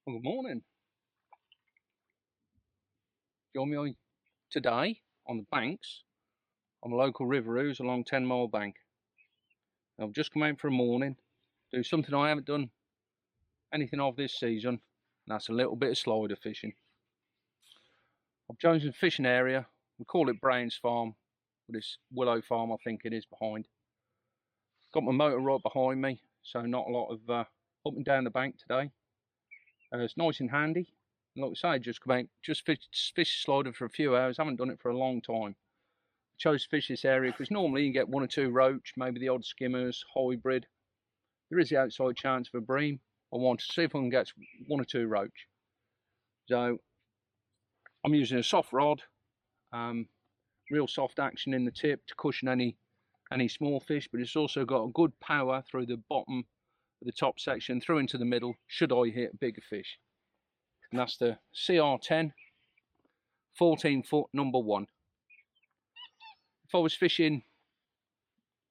Well, good morning. Join me today on the banks on the local River Ouse along 10 Mile Bank. I've just come out for a morning, do something I haven't done anything of this season, and that's a little bit of slider fishing. I've chosen a fishing area, we call it Brown's Farm, but it's Willow Farm I think it is behind. Got my motor right behind me, so not a lot of up and down the bank today. It's nice and handy. And like I say, just come out, just fish slider for a few hours, haven't done it for a long time. Chose to fish this area because normally you get one or two roach, maybe the odd skimmers, hybrid. There is the outside chance for a bream. I want to see if I can get one or two roach. So I'm using a soft rod, real soft action in the tip to cushion any small fish, but it's also got a good power through the bottom of the top section through into the middle should I hit a bigger fish. And that's the CR10 14 foot number 1. If I was fishing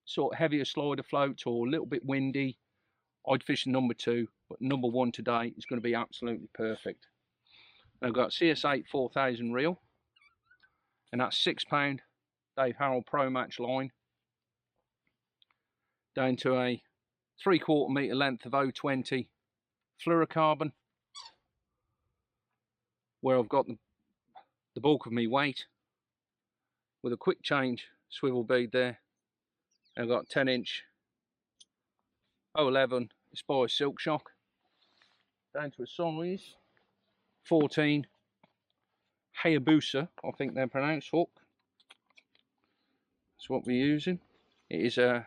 sort of heavier slider floats or a little bit windy, I'd fish the number 2, but number 1 today is going to be absolutely perfect. And I've got CS8 4000 reel, and that's £6 Dave Harrell Pro Match line, down to a 3/4 metre length of 020 fluorocarbon, where I've got the bulk of my weight, with a quick change swivel bead there. And I've got 10-inch 011 Aspire Silk Shock, down to a size 14 Hayabusa, I think they're pronounced, hook. That's what we're using. It is a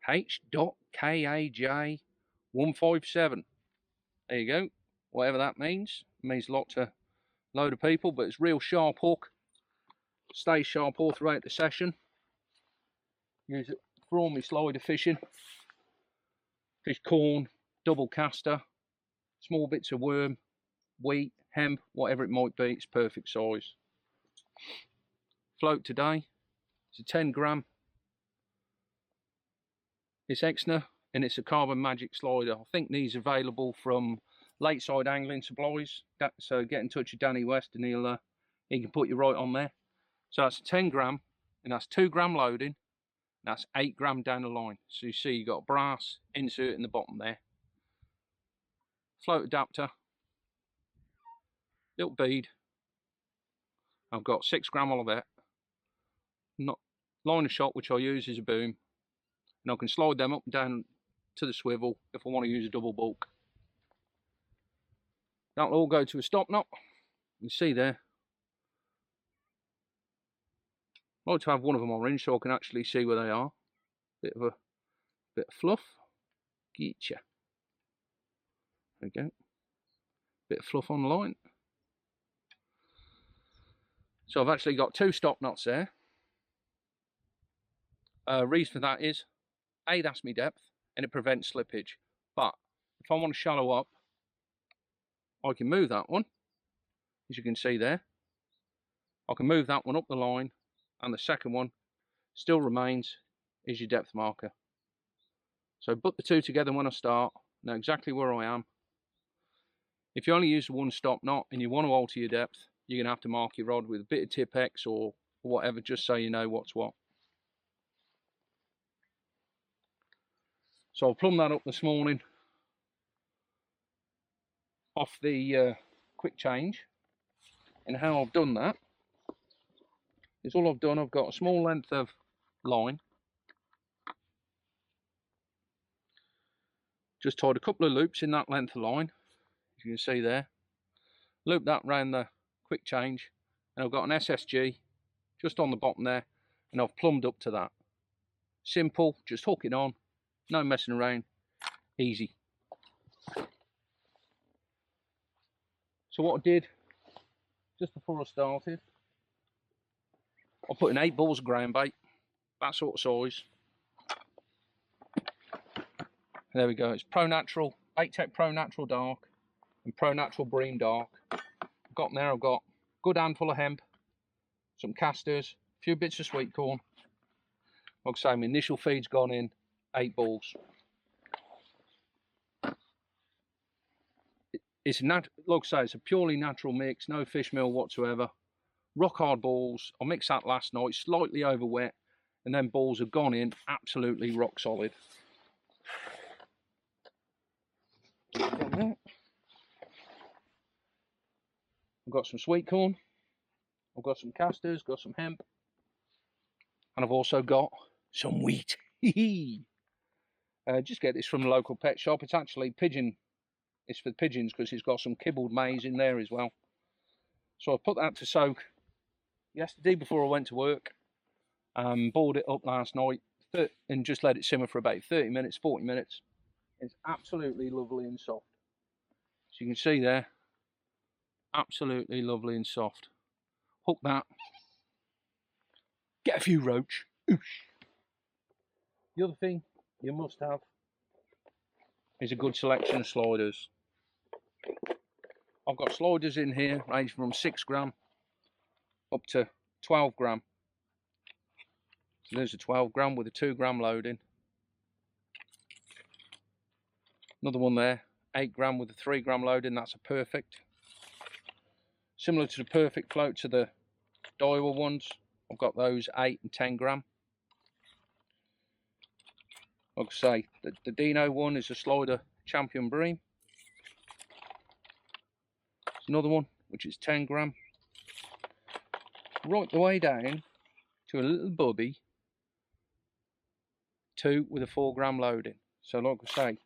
H.KAJ157. There you go. Whatever that means. It means a lot to a load of people, but it's real sharp hook. Stays sharp all throughout the session. Use it for all my slider fishing. Fish corn, double caster, small bits of worm, wheat, hemp, whatever it might be, it's perfect size. Float today, it's a 10 gram. It's Exner and it's a Carbon Magic slider. I think these are available from Lakeside Angling Supplies. So get in touch with Danny West and he can put you right on there. So that's 10 gram and that's 2 gram loading. That's 8 gram down the line. So you see you got a brass insert in the bottom there. Float adapter, little bead. I've got 6 gram Olivet. Not liner shot, which I use is a boom. And I can slide them up and down to the swivel if I want to use a double bulk. That'll all go to a stop knot. You can see there. I like to have one of them orange so I can actually see where they are. Bit of fluff. Getcha. There we go. Bit of fluff on the line. So I've actually got 2 stop knots there. Reason for that is, A, that's my depth and it prevents slippage. But if I want to shallow up, I can move that one, as you can see there. I can move that one up the line, and the second one still remains is your depth marker. So put the 2 together when I start, know exactly where I am. If you only use the 1 stop knot and you want to alter your depth, you're going to have to mark your rod with a bit of Tipp-Ex or whatever, just so you know what's what. So I'll plumb that up this morning off the quick change. And how I've done that is all I've done, I've got a small length of line. Just tied a couple of loops in that length of line, as you can see there. Loop that round the quick change, and I've got an SSG just on the bottom there, and I've plumbed up to that. Simple, just hook it on, no messing around, easy. So what I did just before I started, I put in 8 balls of ground bait, that sort of size. And there we go, it's Pro Natural, Bait-Tech Pro Natural Dark and Pro Natural Bream Dark. I've got in there, I've got a good handful of hemp, some casters, a few bits of sweet corn. Like I say, my initial feed's gone in, 8 balls. It's like I say, it's a purely natural mix, no fish meal whatsoever. Rock hard balls. I mixed that last night, slightly over wet, and then balls have gone in absolutely rock solid. I've got some sweet corn, I've got some casters, got some hemp, and I've also got some wheat. Just get this from the local pet shop. It's actually pigeon. It's for the pigeons because it's got some kibbled maize in there as well. So I put that to soak yesterday before I went to work. Boiled it up last night and just let it simmer for about 30 minutes, 40 minutes. It's absolutely lovely and soft. So you can see there, absolutely lovely and soft. Hook that. Get a few roach. Oosh. The other thing you must have is a good selection of sliders. I've got sliders in here ranging from 6 gram up to 12 gram. So there's a 12 gram with a 2 gram loading. Another one there, 8 gram with a 3 gram loading. That's a perfect. Similar to the perfect float to the Daiwa ones, I've got those 8 and 10 gram. Like I say, the Dino one is a slider champion bream. There's another one which is 10 gram. Right the way down to a little bubby 2 with a 4 gram loading. So like I say,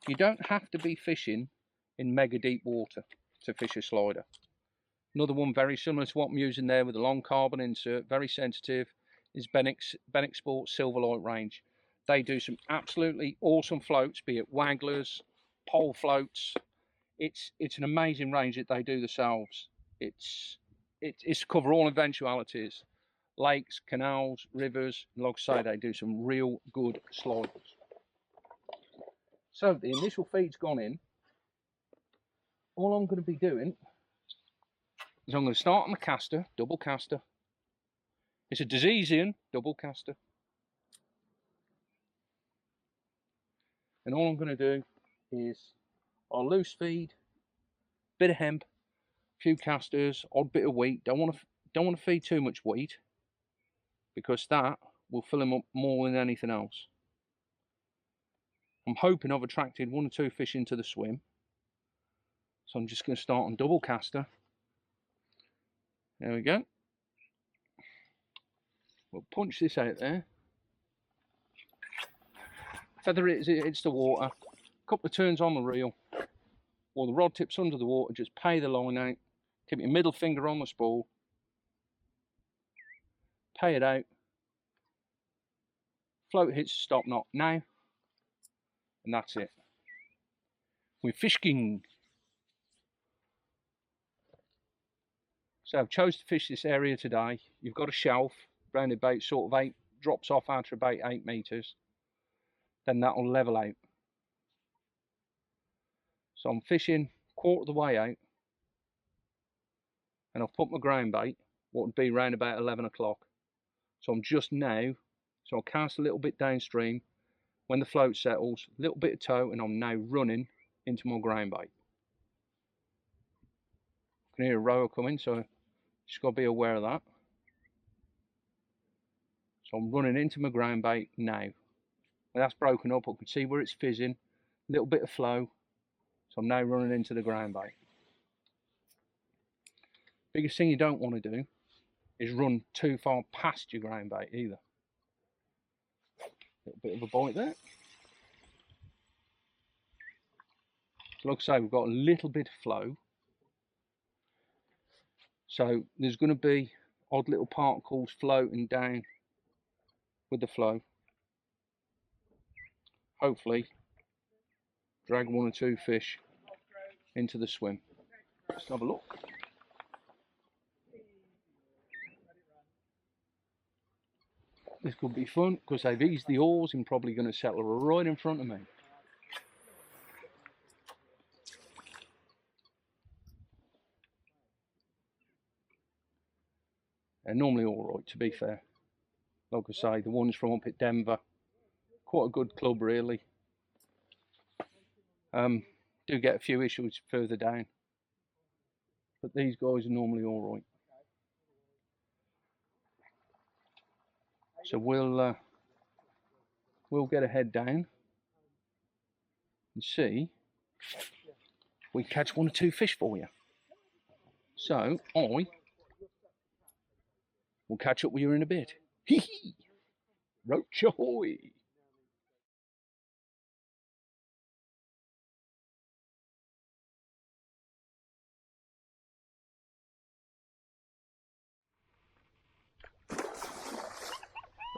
you don't have to be fishing in mega deep water to fish a slider. Another one very similar to what I'm using there with a long carbon insert, very sensitive, is Benex Sport Silverlight range. They do some absolutely awesome floats, be it wagglers, pole floats. It's an amazing range that they do themselves. It's to cover all eventualities. Lakes, canals, rivers, and like I say, they do some real good sliders. So the initial feed's gone in. All I'm going to be doing is I'm going to start on the caster, double caster. It's a Dazesian double caster. And all I'm going to do is I'll loose feed, bit of hemp, a few casters, odd bit of wheat. Don't want to feed too much wheat because that will fill him up more than anything else. I'm hoping I've attracted 1 or 2 fish into the swim. So I'm just going to start on double caster. There we go. We'll punch this out there. Feather it as it hits the water. Couple of turns on the reel. Or the rod tips under the water, just pay the line out. Keep your middle finger on the spool. Pay it out. Float hits the stop knot now. And that's it. We're fishing. So I've chose to fish this area today. You've got a shelf round about sort of 8, drops off after about 8 meters. Then that'll level out. So I'm fishing quarter of the way out. And I've put my ground bait, what would be round about 11 o'clock. So I'm just now, so I'll cast a little bit downstream. When the float settles, a little bit of tow, and I'm now running into my ground bait. I can hear a rower coming, so just got to be aware of that. So I'm running into my ground bait now. When that's broken up, I can see where it's fizzing, a little bit of flow. So I'm now running into the ground bait. Biggest thing you don't want to do is run too far past your ground bait either. Little bit of a bite there. So like I say, we've got a little bit of flow. So there's going to be odd little particles floating down with the flow. Hopefully drag 1 or 2 fish into the swim. Let's have a look. This could be fun because they've eased the oars and probably going to settle right in front of me. They're normally all right, to be fair. Like I say, the ones from up at Denver, quite a good club really. Do get a few issues further down, but these guys are normally all right. So we'll get a head down and see if we catch 1 or 2 fish for you. So I will catch up with you in a bit. Hee hee! Roach ahoy!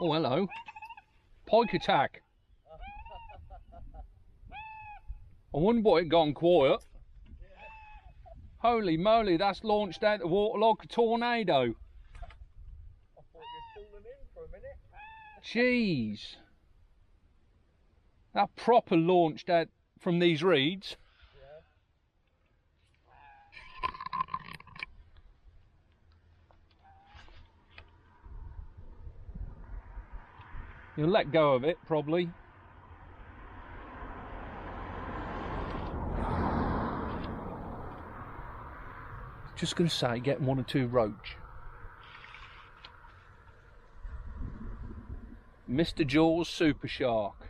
Oh, hello. Pike attack. I wonder why it gone quiet. Holy moly, that's launched out the water like a tornado. I thought you were pulling in for a minute. Jeez. That proper launched out from these reeds. You'll let go of it, probably. Just going to say, getting 1 or 2 roach. Mr. Jaws Super Shark.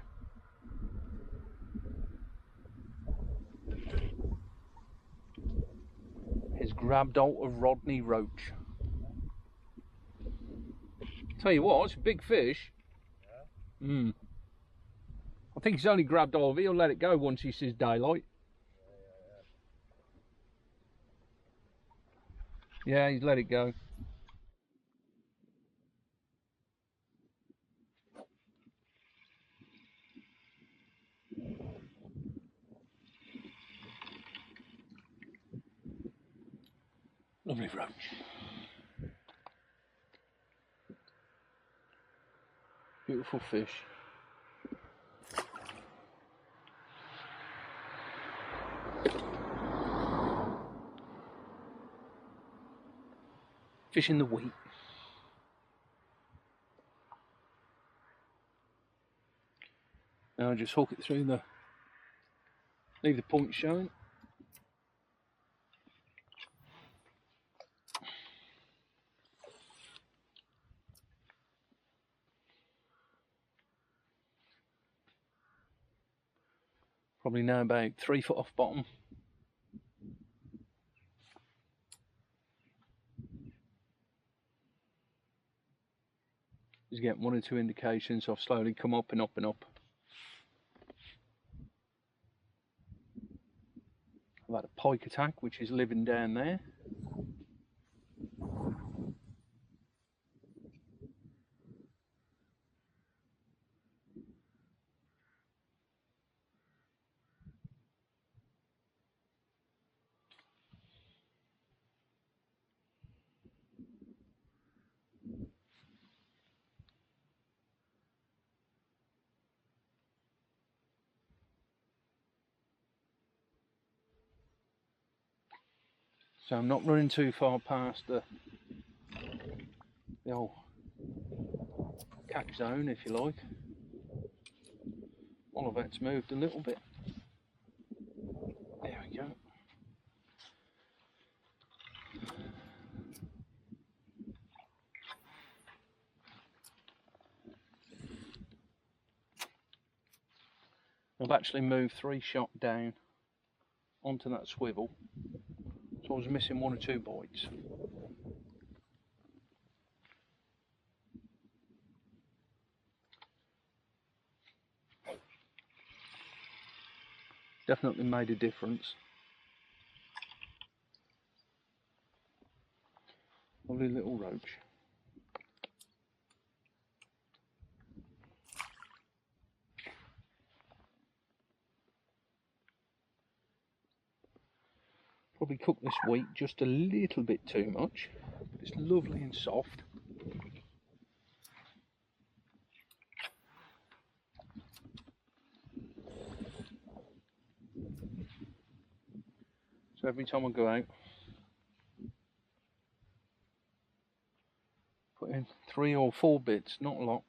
Has grabbed hold of Rodney Roach. Tell you what, it's a big fish. Yeah. I think he's only grabbed hold of it. He'll let it go once he sees daylight. Yeah, he's let it go. Lovely roach. Beautiful fish. Fish in the wheat. Now just hook it through the, leave the point showing. Probably now about 3 foot off bottom. He's getting 1 or 2 indications. So I've slowly come up and up and up. I've had a pike attack, which is living down there. So I'm not running too far past the old catch zone, if you like. All of it's moved a little bit. There we go. I've actually moved 3 shot down onto that swivel. So I was missing 1 or 2 bites. Definitely made a difference. Lovely little roach. Probably cooked this wheat just a little bit too much, but it's lovely and soft. So every time I go out, put in 3 or 4 bits, not a lot.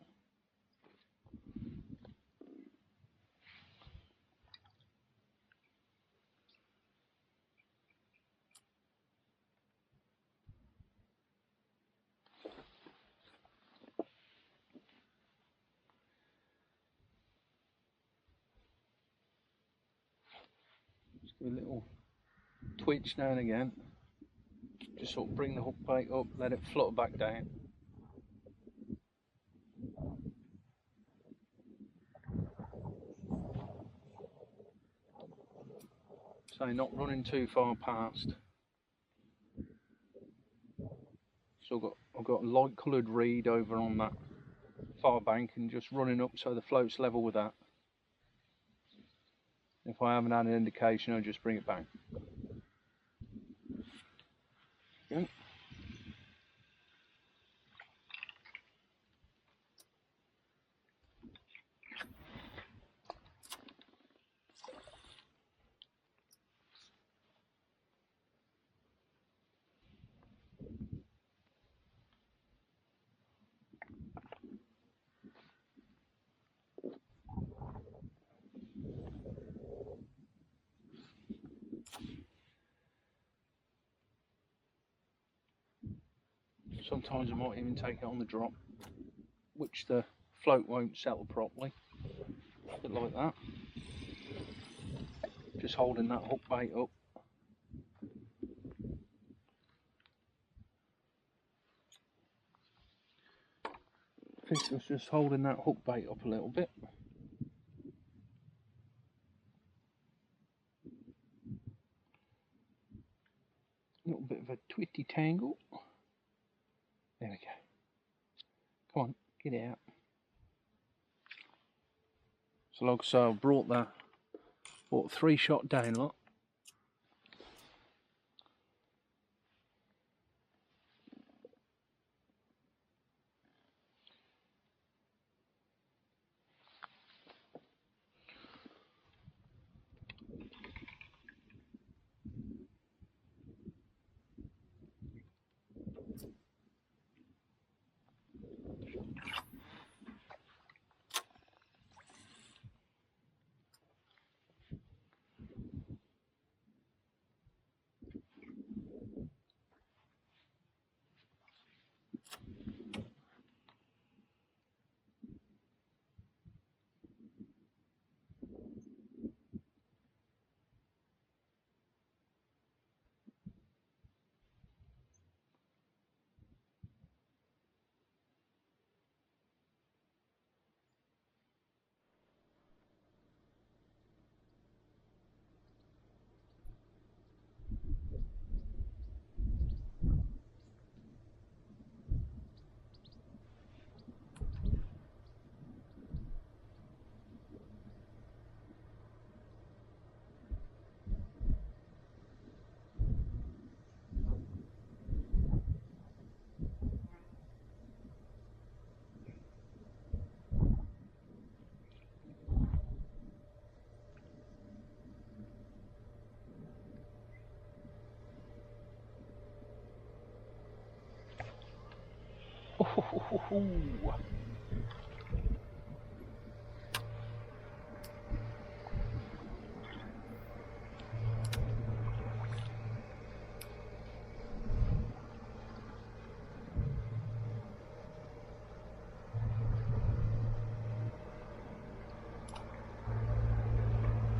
Do a little twitch now and again. Just sort of bring the hook bait up, let it flutter back down. So not running too far past. So I've got a light coloured reed over on that far bank and just running up so the float's level with that. If I haven't had an indication, I'll just bring it back. Okay. Sometimes I might even take it on the drop, which the float won't settle properly. A bit like that. Just holding that hook bait up. Fish was just holding that hook bait up a little bit. A little bit of a twitty tangle. There we go. Come on, get it out. So like I say, I brought a 3-shot down lot.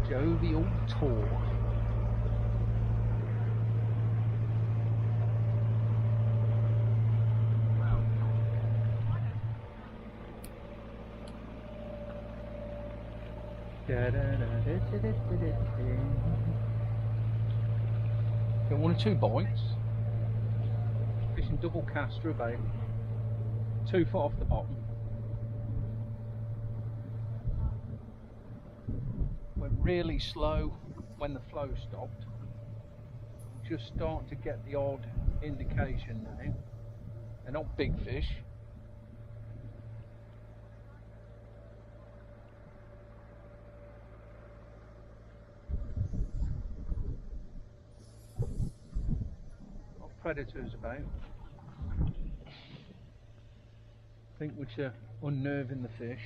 Jovial Tour. Got 1 or 2 bites. Fishing double caster about 2 foot off the bottom. Went really slow when the flow stopped. Just starting to get the odd indication now. They're not big fish. Predators about. I think which are unnerving the fish.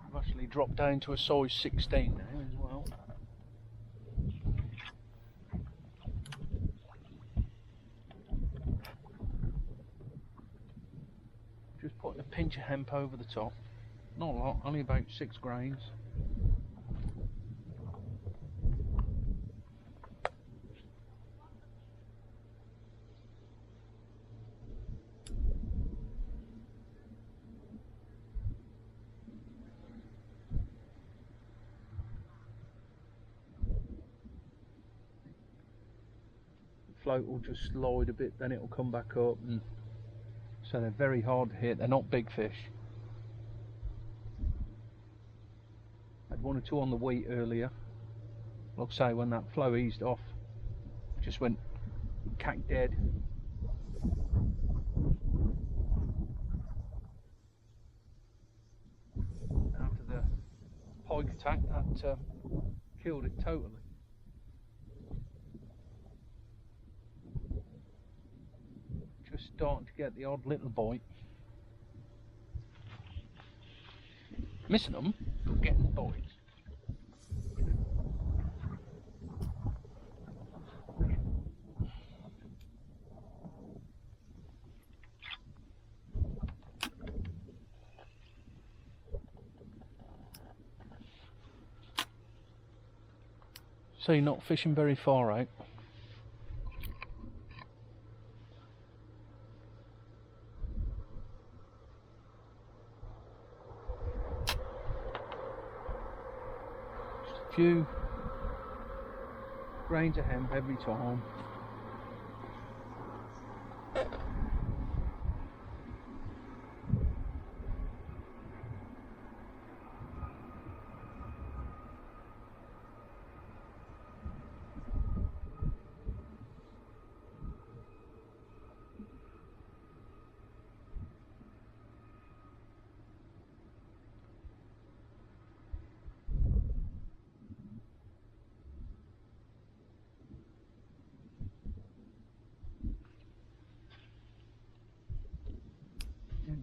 I've actually dropped down to a size 16 now as well. pinch of hemp over the top. Not a lot, only about 6 grains. Float will just slide a bit, then it'll come back up, and so they're very hard to hit. They're not big fish. I had 1 or 2 on the wheat earlier. Like I say, when that flow eased off, just went cack dead. After the pike attack, that killed it totally. Just starting to get the odd little bite. Missing them, but getting the bites. So you're not fishing very far out. Just a few grains of hemp every time.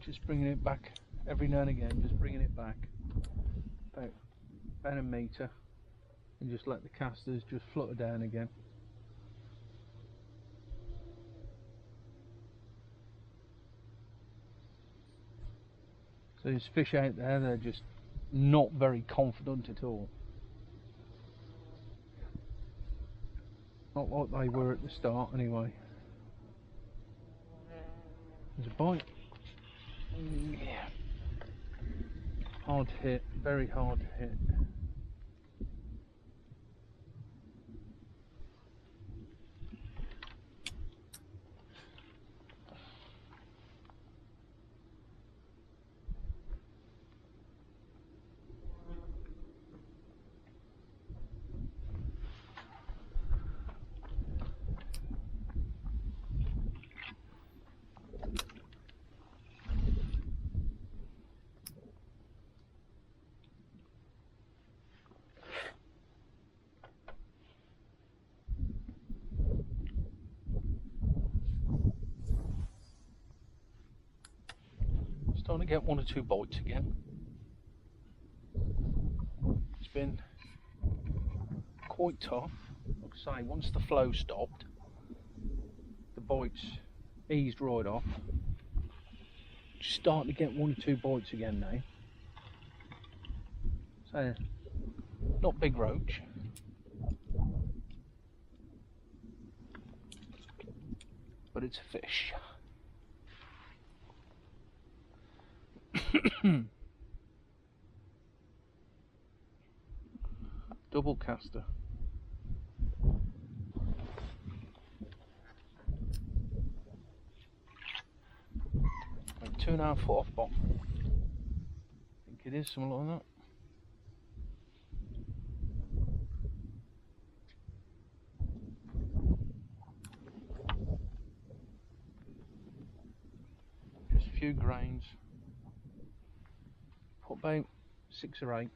Just bringing it back every now and again, just bringing it back about a metre, and just let the casters just flutter down again. So there's fish out there, they're just not very confident at all. Not like they were at the start anyway. There's a bite. Yeah. Hard hit, very hard hit. Starting to get 1 or 2 bites again. It's been quite tough. Like I say, once the flow stopped, the bites eased right off. Just starting to get 1 or 2 bites again now. So, not big roach. But it's a fish. Double caster. Like 2.5 foot off bottom. I think it is something like that. Just a few grains. Put about 6 or 8.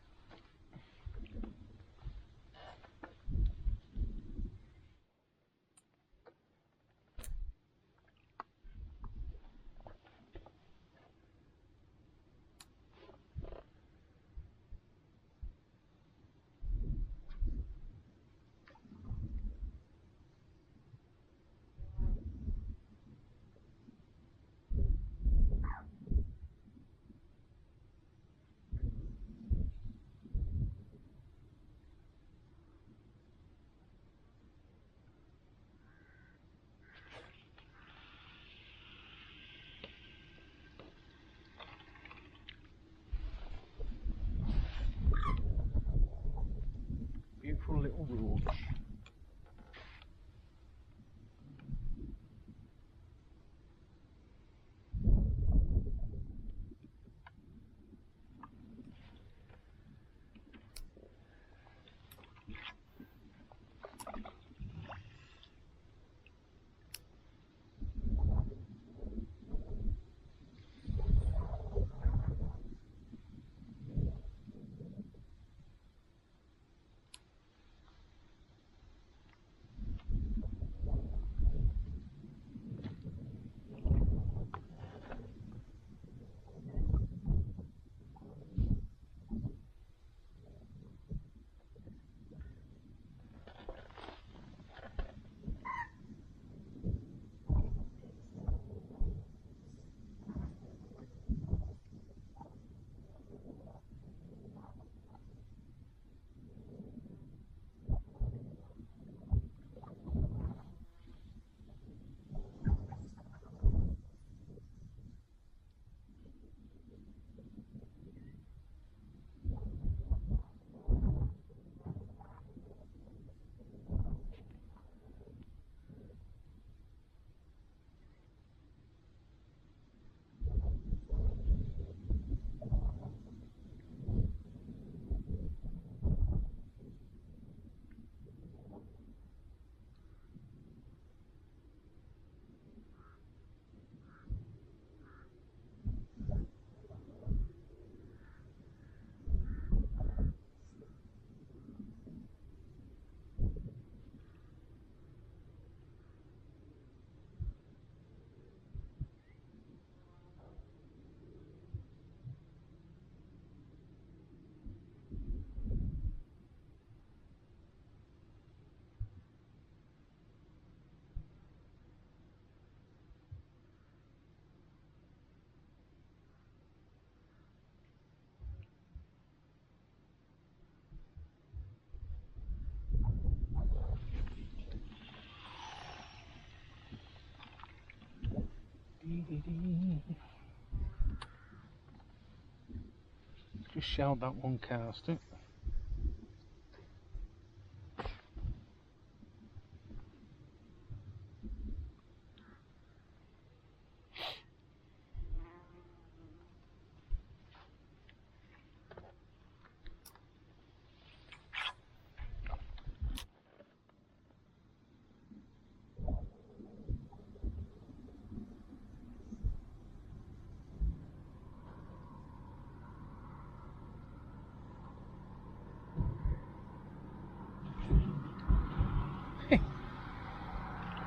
Just shelled that one cast it.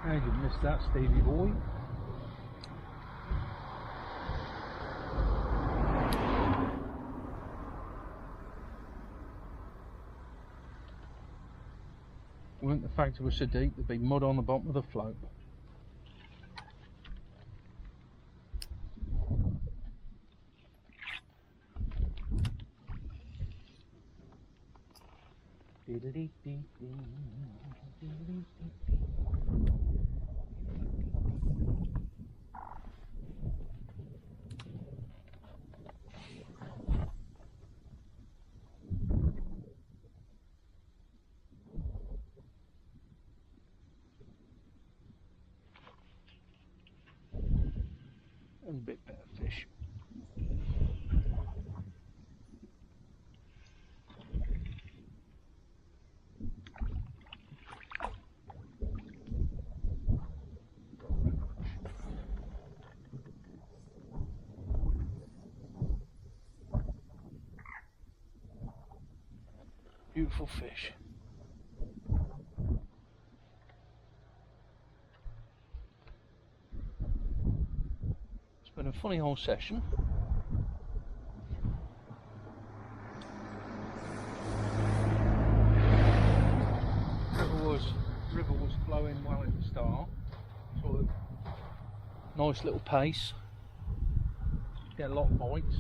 How did you miss that, Stevie boy? Weren't the fact it was so deep, there'd be mud on the bottom of the float. And a bit better fish. Beautiful fish. It's been a funny whole session. River was flowing well at the start. Sort of nice little pace. Get a lot of bites.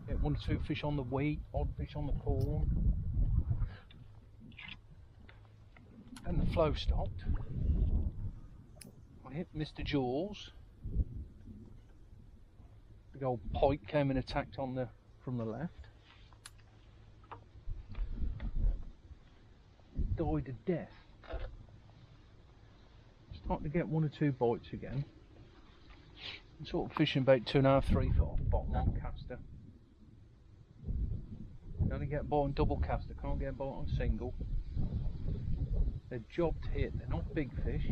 Get 1 or 2 fish on the wheat, odd fish on the corn. And the flow stopped. I hit Mr. Jaws. Big old pike came and attacked on from the left. Died to death. Starting to get 1 or 2 bites again. I'm sort of fishing about 2.5, 3 foot off the bottom on caster. You only get a bite on double caster, can't get a bite on single. They're job to hit, they're not big fish.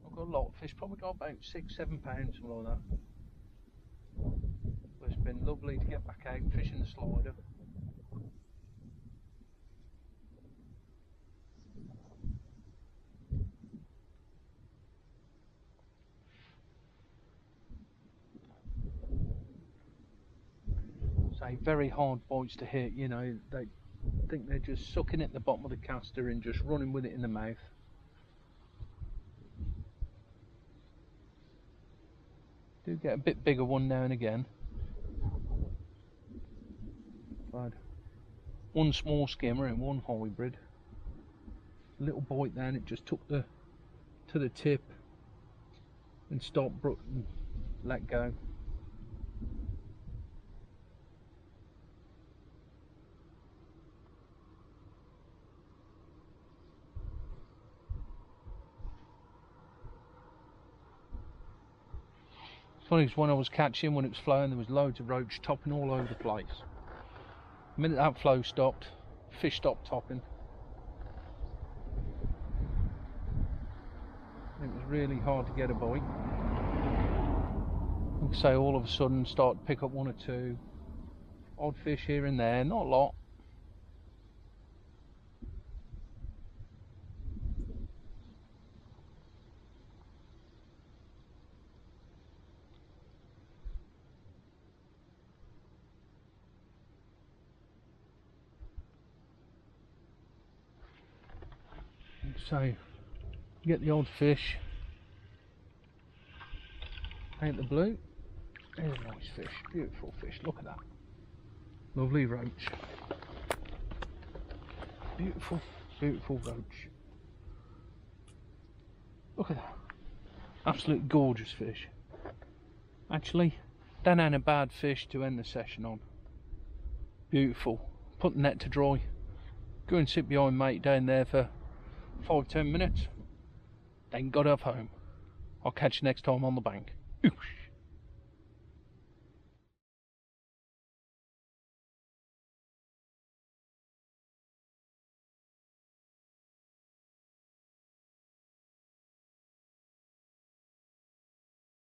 I've got a lot of fish, probably got about 6-7 pounds, something like that. But it's been lovely to get back out fishing the slider. Say very hard bites to hit, you know, they think they're just sucking at the bottom of the caster and just running with it in the mouth. Do get a bit bigger one now and again. I had 1 small skimmer and 1 hybrid. A little bite then, it just took to the tip and stopped and let go. Funny because when I was catching, when it was flowing, there was loads of roach topping all over the place. The minute that flow stopped, fish stopped topping. It was really hard to get a bite. Like I say, all of a sudden start to pick up 1 or 2 odd fish here and there, not a lot. So, get the odd fish, ain't the blue. There's a nice fish, beautiful fish, look at that. Lovely roach. Beautiful, beautiful roach. Look at that. Absolute gorgeous fish. Actually, that ain't a bad fish to end the session on. Beautiful. Put the net to dry. Go and sit behind mate down there for 5-10 minutes. Then got off home. I'll catch you next time on the bank. Oosh.